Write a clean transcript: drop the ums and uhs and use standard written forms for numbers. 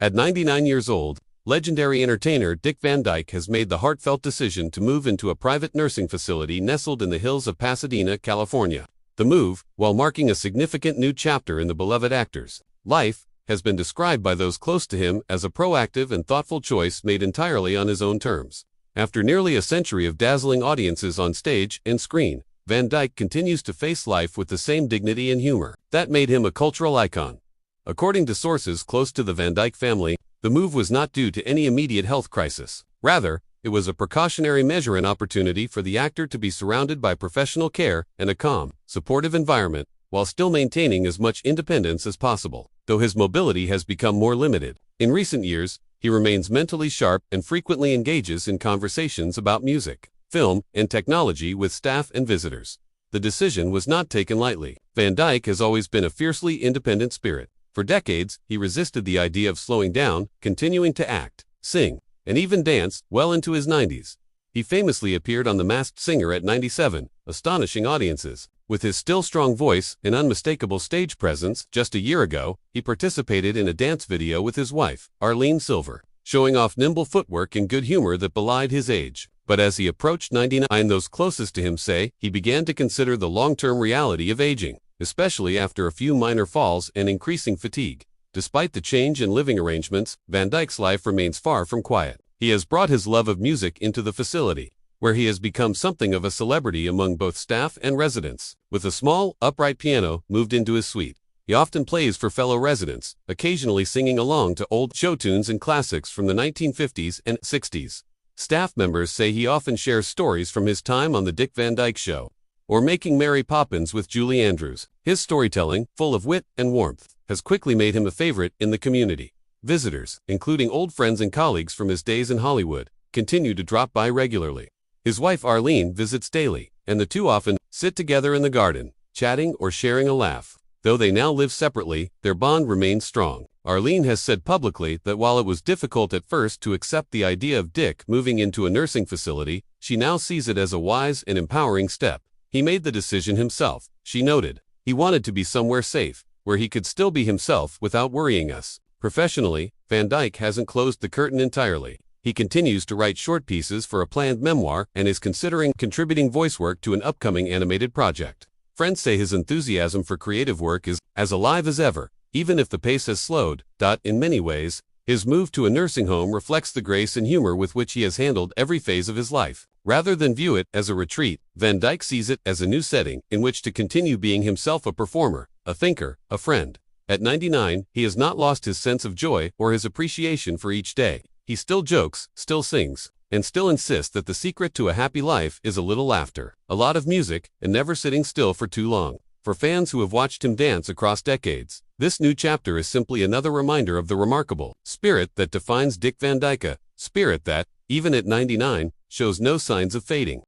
At 99 years old, legendary entertainer Dick Van Dyke has made the heartfelt decision to move into a private nursing facility nestled in the hills of Pasadena, California. The move, while marking a significant new chapter in the beloved actor's life, has been described by those close to him as a proactive and thoughtful choice made entirely on his own terms. After nearly a century of dazzling audiences on stage and screen, Van Dyke continues to face life with the same dignity and humor that made him a cultural icon. According to sources close to the Van Dyke family, the move was not due to any immediate health crisis. Rather, it was a precautionary measure and opportunity for the actor to be surrounded by professional care and a calm, supportive environment, while still maintaining as much independence as possible. Though his mobility has become more limited in recent years, he remains mentally sharp and frequently engages in conversations about music, film, and technology with staff and visitors. The decision was not taken lightly. Van Dyke has always been a fiercely independent spirit. For decades, he resisted the idea of slowing down, continuing to act, sing, and even dance well into his 90s. He famously appeared on The Masked Singer at 97, astonishing audiences. With his still strong voice and unmistakable stage presence, just a year ago, he participated in a dance video with his wife, Arlene Silver, showing off nimble footwork and good humor that belied his age. But as he approached 99, those closest to him say he began to consider the long-term reality of aging, especially after a few minor falls and increasing fatigue. Despite the change in living arrangements, Van Dyke's life remains far from quiet. He has brought his love of music into the facility, where he has become something of a celebrity among both staff and residents. With a small, upright piano moved into his suite, he often plays for fellow residents, occasionally singing along to old show tunes and classics from the 1950s and 60s. Staff members say he often shares stories from his time on the Dick Van Dyke Show, or making Mary Poppins with Julie Andrews. His storytelling, full of wit and warmth, has quickly made him a favorite in the community. Visitors, including old friends and colleagues from his days in Hollywood, continue to drop by regularly. His wife Arlene visits daily, and the two often sit together in the garden, chatting or sharing a laugh. Though they now live separately, their bond remains strong. Arlene has said publicly that while it was difficult at first to accept the idea of Dick moving into a nursing facility, she now sees it as a wise and empowering step. He made the decision himself, she noted. He wanted to be somewhere safe, where he could still be himself without worrying us. Professionally, Van Dyke hasn't closed the curtain entirely. He continues to write short pieces for a planned memoir and is considering contributing voice work to an upcoming animated project. Friends say his enthusiasm for creative work is as alive as ever, even if the pace has slowed. In many ways, his move to a nursing home reflects the grace and humor with which he has handled every phase of his life. Rather than view it as a retreat, Van Dyke sees it as a new setting in which to continue being himself, a performer, a thinker, a friend. At 99, he has not lost his sense of joy or his appreciation for each day. He still jokes, still sings, and still insists that the secret to a happy life is a little laughter, a lot of music, and never sitting still for too long. For fans who have watched him dance across decades, this new chapter is simply another reminder of the remarkable spirit that defines Dick Van Dyke, a spirit that, even at 99, shows no signs of fading.